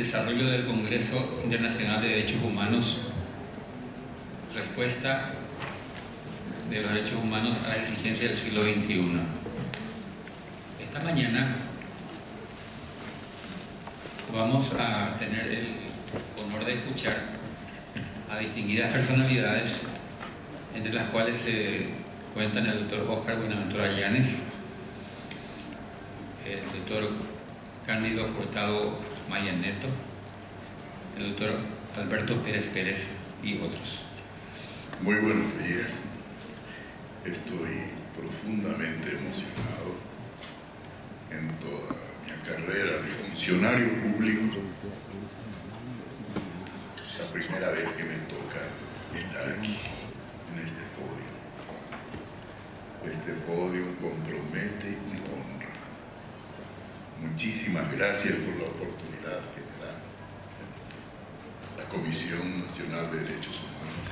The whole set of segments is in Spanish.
desarrollo del Congreso Internacional de Derechos Humanos, respuesta de los derechos humanos a las exigencias del siglo XXI. Esta mañana vamos a tener el honor de escuchar a distinguidas personalidades, entre las cuales se cuentan el doctor Óscar Buenaventura Llanes, el doctor Cándido Hurtado Mayen Neto, el doctor Alberto Pérez Pérez y otros. Muy buenos días. Estoy profundamente emocionado. En toda mi carrera de funcionario público, es la primera vez que me toca estar aquí, en este podio. Este podio compromete y honra. Muchísimas gracias por la oportunidad que me da la Comisión Nacional de Derechos Humanos.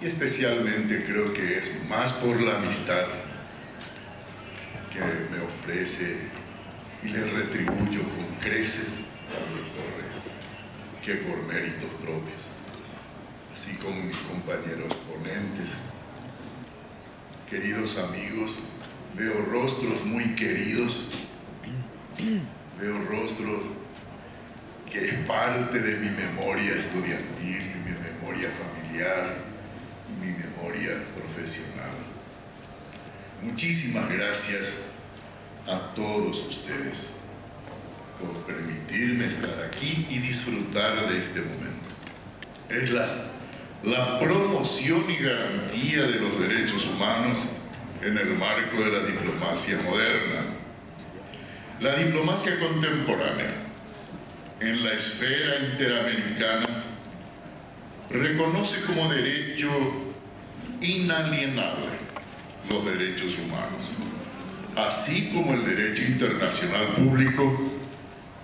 Y especialmente creo que es más por la amistad que me ofrece y le retribuyo con creces Pablo Torres, que por méritos propios, así como mis compañeros ponentes. Queridos amigos, veo rostros muy queridos, veo rostros que es parte de mi memoria estudiantil, de mi memoria familiar, mi memoria profesional. Muchísimas gracias a todos ustedes por permitirme estar aquí y disfrutar de este momento. Es la promoción y garantía de los derechos humanos en el marco de la diplomacia moderna. La diplomacia contemporánea en la esfera interamericana reconoce como derecho inalienable los derechos humanos, así como el derecho internacional público,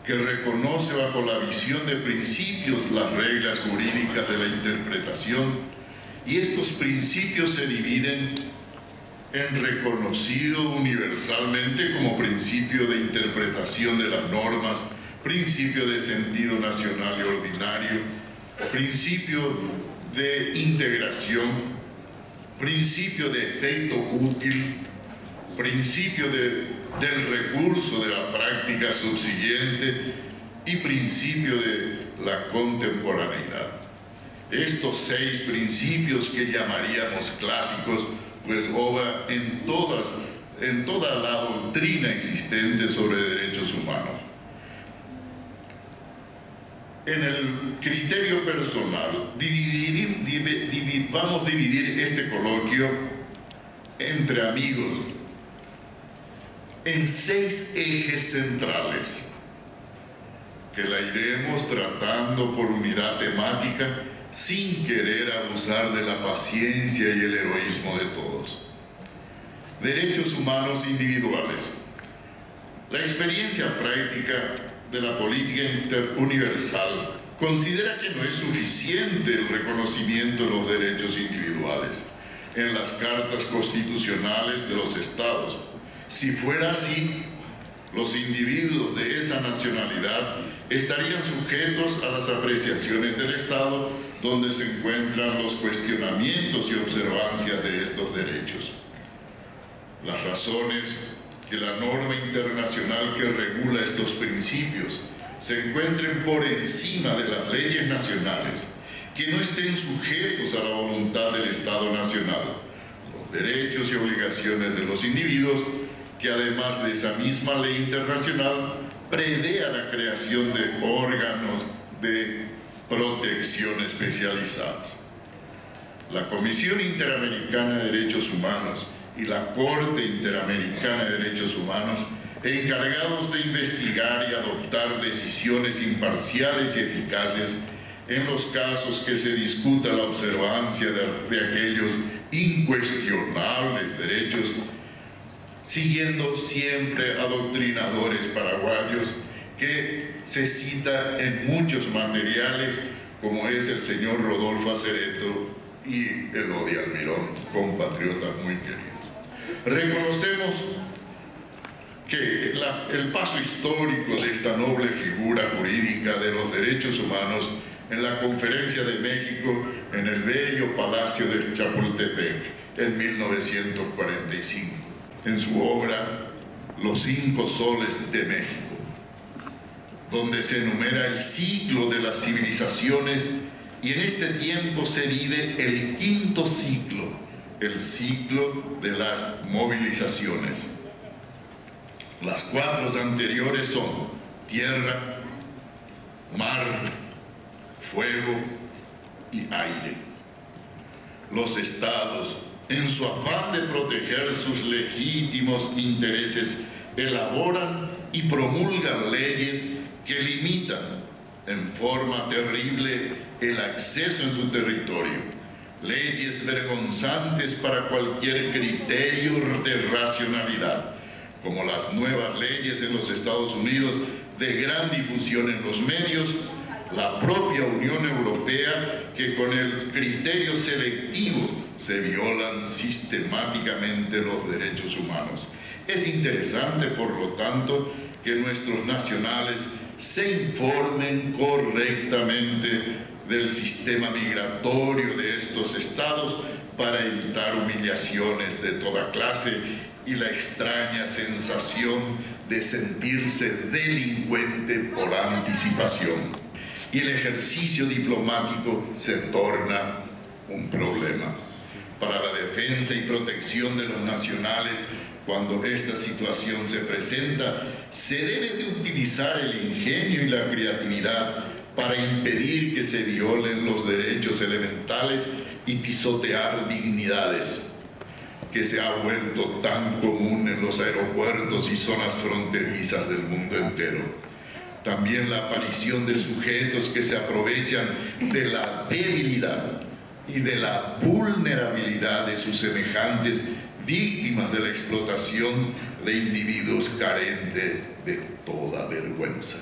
que reconoce bajo la visión de principios las reglas jurídicas de la interpretación, y estos principios se dividen en reconocido universalmente como principio de interpretación de las normas, principio de sentido nacional y ordinario, principio de integración, principio de efecto útil, principio del recurso de la práctica subsiguiente y principio de la contemporaneidad. Estos 6 principios que llamaríamos clásicos, pues obra en toda la doctrina existente sobre derechos humanos. En el criterio personal, vamos a dividir este coloquio entre amigos en 6 ejes centrales que la iremos tratando por unidad temática sin querer abusar de la paciencia y el heroísmo de todos. Derechos humanos individuales. La experiencia práctica de la política interuniversal considera que no es suficiente el reconocimiento de los derechos individuales en las cartas constitucionales de los estados. Si fuera así, los individuos de esa nacionalidad estarían sujetos a las apreciaciones del Estado, donde se encuentran los cuestionamientos y observancias de estos derechos. Las razones que la norma internacional que regula estos principios se encuentren por encima de las leyes nacionales, que no estén sujetos a la voluntad del Estado nacional, los derechos y obligaciones de los individuos, que además de esa misma ley internacional prevea la creación de órganos de protección especializados. La Comisión Interamericana de Derechos Humanos y la Corte Interamericana de Derechos Humanos, encargados de investigar y adoptar decisiones imparciales y eficaces en los casos que se discuta la observancia de aquellos incuestionables derechos, siguiendo siempre a doctrinadores paraguayos que se cita en muchos materiales, como es el señor Rodolfo Acereto y Elodia Almirón, compatriotas muy queridos. Reconocemos que el paso histórico de esta noble figura jurídica de los derechos humanos en la Conferencia de México en el bello Palacio de Chapultepec en 1945, en su obra Los 5 soles de México, donde se enumera el ciclo de las civilizaciones, y en este tiempo se vive el 5.º ciclo, el ciclo de las movilizaciones. Las 4 anteriores son tierra, mar, fuego y aire. Los estados, en su afán de proteger sus legítimos intereses, elaboran y promulgan leyes que limitan en forma terrible el acceso en su territorio, leyes vergonzantes para cualquier criterio de racionalidad, como las nuevas leyes en los Estados Unidos de gran difusión en los medios, la propia Unión Europea, que con el criterio selectivo se violan sistemáticamente los derechos humanos. Es interesante, por lo tanto, que nuestros nacionales se informen correctamente del sistema migratorio de estos estados para evitar humillaciones de toda clase y la extraña sensación de sentirse delincuente por anticipación. Y el ejercicio diplomático se torna un problema. Para la defensa y protección de los nacionales, cuando esta situación se presenta, se debe de utilizar el ingenio y la creatividad para impedir que se violen los derechos elementales y pisotear dignidades, que se ha vuelto tan común en los aeropuertos y zonas fronterizas del mundo entero. También la aparición de sujetos que se aprovechan de la debilidad y de la vulnerabilidad de sus semejantes, víctimas de la explotación de individuos carentes de toda vergüenza.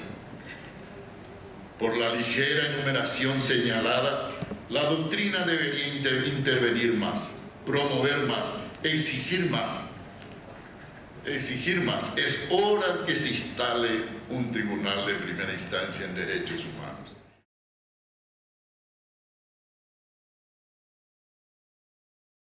Por la ligera enumeración señalada, la doctrina debería intervenir más, promover más, exigir más. Es hora que se instale un tribunal de primera instancia en derechos humanos.